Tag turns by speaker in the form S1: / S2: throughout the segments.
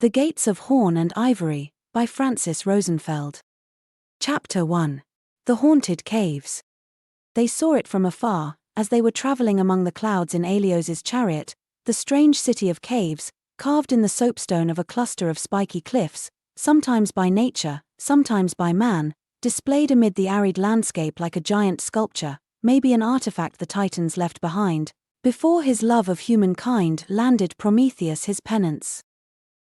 S1: The Gates of Horn and Ivory, by Francis Rosenfeld. Chapter 1. The Haunted Caves. They saw it from afar, as they were traveling among the clouds in Helios's chariot, the strange city of caves, carved in the soapstone of a cluster of spiky cliffs, sometimes by nature, sometimes by man, displayed amid the arid landscape like a giant sculpture, maybe an artifact the Titans left behind, before his love of humankind landed Prometheus his penance.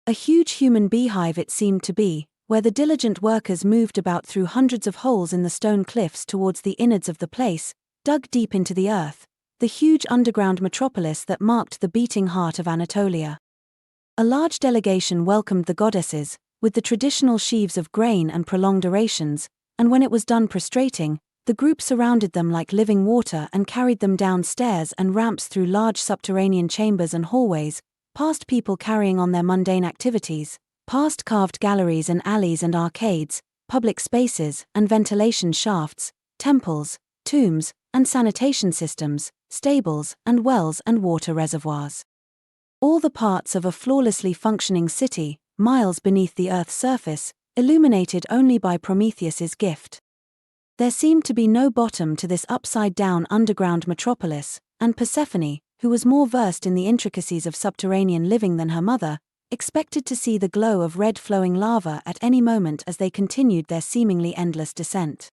S1: A huge human beehive it seemed to be, where the diligent workers moved about through hundreds of holes in the stone cliffs towards the innards of the place, dug deep into the earth, the huge underground metropolis that marked the beating heart of Anatolia. A large delegation welcomed the goddesses, with the traditional sheaves of grain and prolonged orations, and when it was done prostrating, the group surrounded them like living water and carried them down stairs and ramps through large subterranean chambers and hallways, past people carrying on their mundane activities, past carved galleries and alleys and arcades, public spaces and ventilation shafts, temples, tombs, and sanitation systems, stables and wells and water reservoirs. All the parts of a flawlessly functioning city, miles beneath the Earth's surface, illuminated only by Prometheus's gift. There seemed to be no bottom to this upside-down underground metropolis, and Persephone, who was more versed in the intricacies of subterranean living than her mother, expected to see the glow of red flowing lava at any moment as they continued their seemingly endless descent.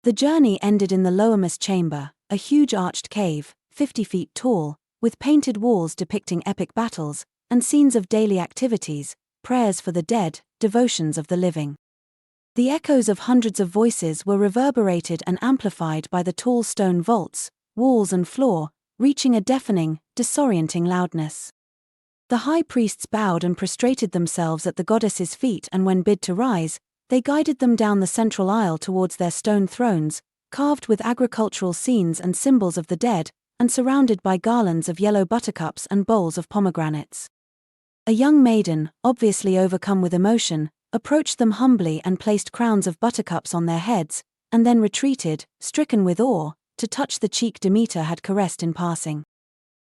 S1: The journey ended in the lowermost chamber, a huge arched cave, 50 feet tall, with painted walls depicting epic battles, and scenes of daily activities, prayers for the dead, devotions of the living. The echoes of hundreds of voices were reverberated and amplified by the tall stone vaults, walls and floor, reaching a deafening, disorienting loudness. The high priests bowed and prostrated themselves at the goddesses' feet, and when bid to rise, they guided them down the central aisle towards their stone thrones, carved with agricultural scenes and symbols of the dead, and surrounded by garlands of yellow buttercups and bowls of pomegranates. A young maiden, obviously overcome with emotion, approached them humbly and placed crowns of buttercups on their heads, and then retreated, stricken with awe, to touch the cheek Demeter had caressed in passing.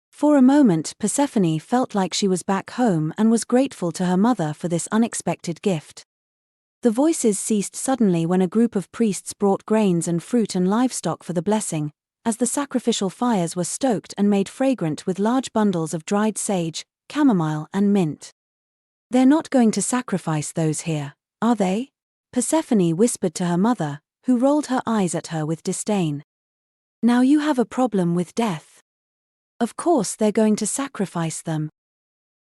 S1: For a moment Persephone felt like she was back home and was grateful to her mother for this unexpected gift. The voices ceased suddenly when a group of priests brought grains and fruit and livestock for the blessing, as the sacrificial fires were stoked and made fragrant with large bundles of dried sage, chamomile and mint. "They're not going to sacrifice those here, are they?" Persephone whispered to her mother, who rolled her eyes at her with disdain. "Now you have a problem with death. Of course they're going to sacrifice them.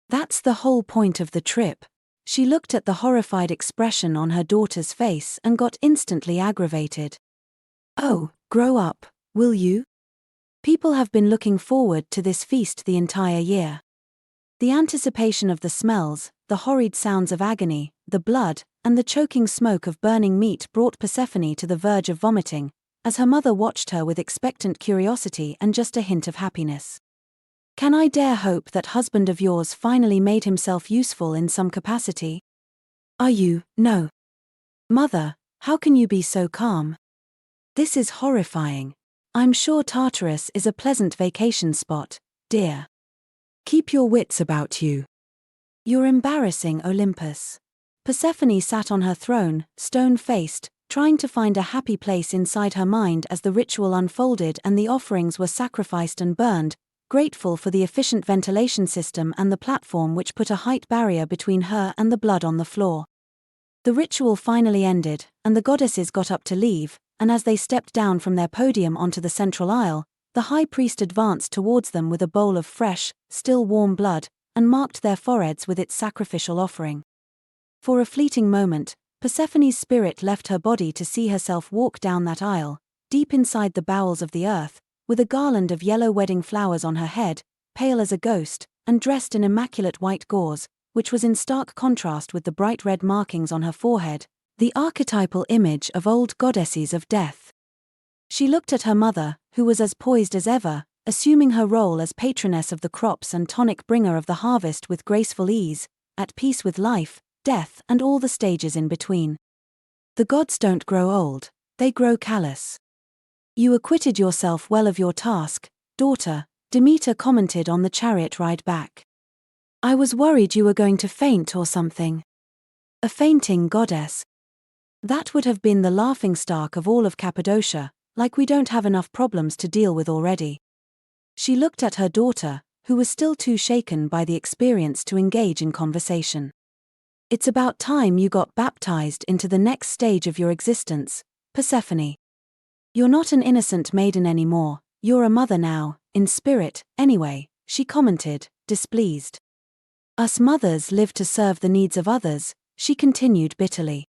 S1: That's the whole point of the trip." She looked at the horrified expression on her daughter's face and got instantly aggravated. "Oh, grow up, will you? People have been looking forward to this feast the entire year." The anticipation of the smells, the horrid sounds of agony, the blood, and the choking smoke of burning meat brought Persephone to the verge of vomiting, as her mother watched her with expectant curiosity and just a hint of happiness. "Can I dare hope that husband of yours finally made himself useful in some capacity?" "Are you? No. Mother, how can you be so calm? This is horrifying. I'm sure Tartarus is a pleasant vacation spot, dear. Keep your wits about you. You're embarrassing Olympus." Persephone sat on her throne, stone-faced, trying to find a happy place inside her mind as the ritual unfolded and the offerings were sacrificed and burned, grateful for the efficient ventilation system and the platform which put a height barrier between her and the blood on the floor. The ritual finally ended, and the goddesses got up to leave, and as they stepped down from their podium onto the central aisle, the high priest advanced towards them with a bowl of fresh, still warm blood, and marked their foreheads with its sacrificial offering. For a fleeting moment, Persephone's spirit left her body to see herself walk down that aisle, deep inside the bowels of the earth, with a garland of yellow wedding flowers on her head, pale as a ghost, and dressed in immaculate white gauze, which was in stark contrast with the bright red markings on her forehead, the archetypal image of old goddesses of death. She looked at her mother, who was as poised as ever, assuming her role as patroness of the crops and tonic bringer of the harvest with graceful ease, at peace with life, death and all the stages in between. "The gods don't grow old, they grow callous. You acquitted yourself well of your task, daughter," Demeter commented on the chariot ride back. I was worried you were going to faint or something. A fainting goddess. That would have been the laughingstock of all of Cappadocia, like we don't have enough problems to deal with already. She looked at her daughter, who was still too shaken by the experience to engage in conversation. It's about time you got baptized into the next stage of your existence, Persephone. You're not an innocent maiden anymore, you're a mother now, in spirit, anyway, she commented, displeased. Us mothers live to serve the needs of others, she continued bitterly.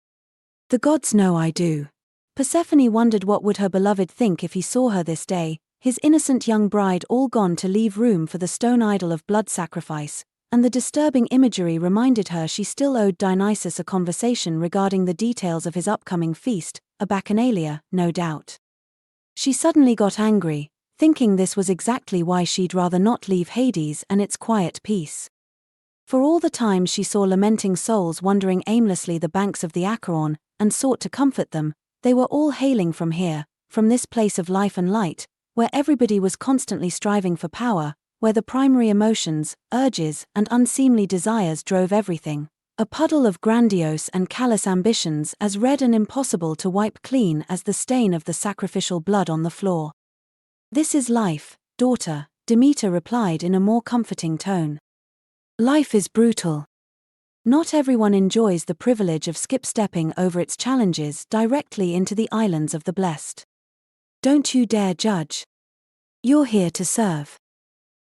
S1: The gods know I do. Persephone wondered what would her beloved think if he saw her this day, his innocent young bride all gone to leave room for the stone idol of blood sacrifice, and the disturbing imagery reminded her she still owed Dionysus a conversation regarding the details of his upcoming feast, a bacchanalia, no doubt. She suddenly got angry, thinking this was exactly why she'd rather not leave Hades and its quiet peace. For all the time she saw lamenting souls wandering aimlessly the banks of the Acheron, and sought to comfort them, they were all hailing from here, from this place of life and light, where everybody was constantly striving for power, where the primary emotions, urges, and unseemly desires drove everything, a puddle of grandiose and callous ambitions as red and impossible to wipe clean as the stain of the sacrificial blood on the floor. This is life, daughter, Demeter replied in a more comforting tone. Life is brutal. Not everyone enjoys the privilege of skip-stepping over its challenges directly into the islands of the blessed. Don't you dare judge. You're here to serve.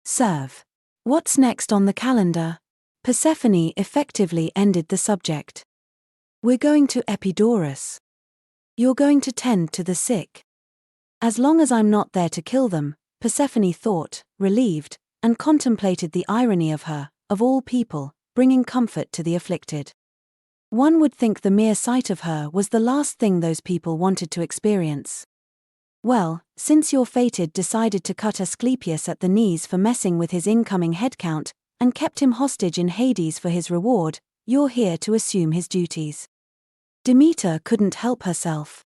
S1: Serve. What's next on the calendar? Persephone effectively ended the subject. We're going to Epidaurus. You're going to tend to the sick. As long as I'm not there to kill them, Persephone thought, relieved, and contemplated the irony of her, of all people, bringing comfort to the afflicted. One would think the mere sight of her was the last thing those people wanted to experience. Well, since your fated decided to cut Asclepius at the knees for messing with his incoming headcount, and kept him hostage in Hades for his reward, you're here to assume his duties. Demeter couldn't help herself.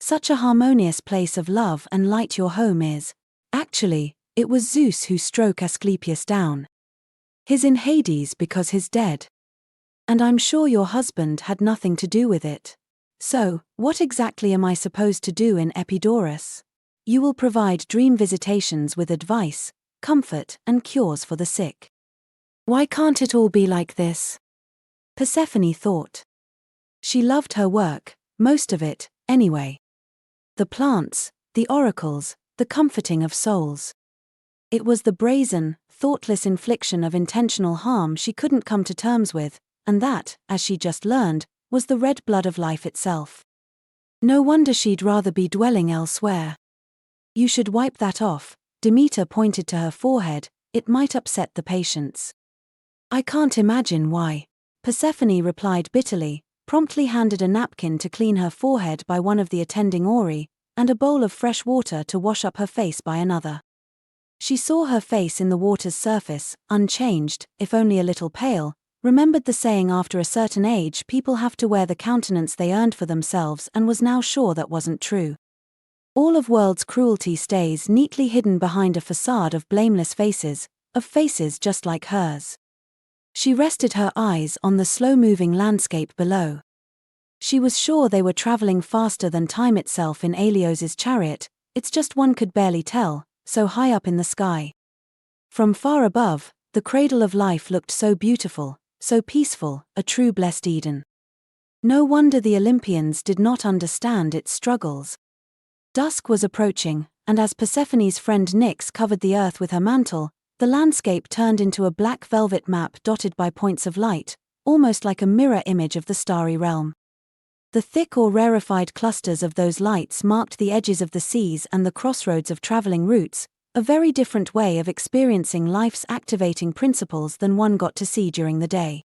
S1: Such a harmonious place of love and light your home is. Actually, it was Zeus who struck Asclepius down. He's in Hades because he's dead. And I'm sure your husband had nothing to do with it. So, what exactly am I supposed to do in Epidaurus? You will provide dream visitations with advice, comfort, and cures for the sick. Why can't it all be like this? Persephone thought. She loved her work, most of it, anyway. The plants, the oracles, the comforting of souls. It was the brazen, thoughtless infliction of intentional harm she couldn't come to terms with, and that, as she just learned, was the red blood of life itself. No wonder she'd rather be dwelling elsewhere. You should wipe that off, Demeter pointed to her forehead, it might upset the patients. I can't imagine why. Persephone replied bitterly, promptly handed a napkin to clean her forehead by one of the attending Ori, and a bowl of fresh water to wash up her face by another. She saw her face in the water's surface, unchanged, if only a little pale, remembered the saying after a certain age people have to wear the countenance they earned for themselves, and was now sure that wasn't true. All of world's cruelty stays neatly hidden behind a facade of blameless faces, of faces just like hers. She rested her eyes on the slow-moving landscape below. She was sure they were traveling faster than time itself in Helios's chariot, it's just one could barely tell, so high up in the sky. From far above, the cradle of life looked so beautiful, so peaceful, a true blessed Eden. No wonder the Olympians did not understand its struggles. Dusk was approaching, and as Persephone's friend Nyx covered the earth with her mantle, the landscape turned into a black velvet map dotted by points of light, almost like a mirror image of the starry realm. The thick or rarefied clusters of those lights marked the edges of the seas and the crossroads of traveling routes, a very different way of experiencing life's activating principles than one got to see during the day.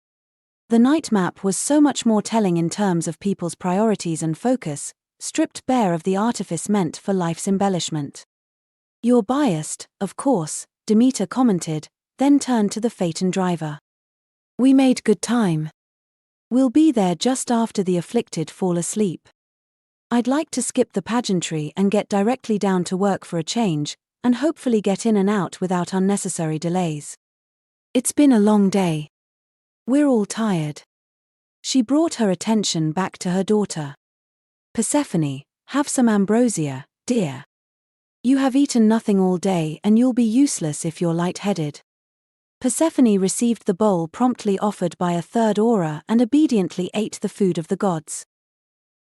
S1: The night map was so much more telling in terms of people's priorities and focus, stripped bare of the artifice meant for life's embellishment. You're biased, of course, Demeter commented, then turned to the Phaeton driver. We made good time. We'll be there just after the afflicted fall asleep. I'd like to skip the pageantry and get directly down to work for a change, and hopefully get in and out without unnecessary delays. It's been a long day. We're all tired. She brought her attention back to her daughter. Persephone, have some ambrosia, dear. You have eaten nothing all day and you'll be useless if you're light-headed. Persephone received the bowl promptly offered by a third aura and obediently ate the food of the gods.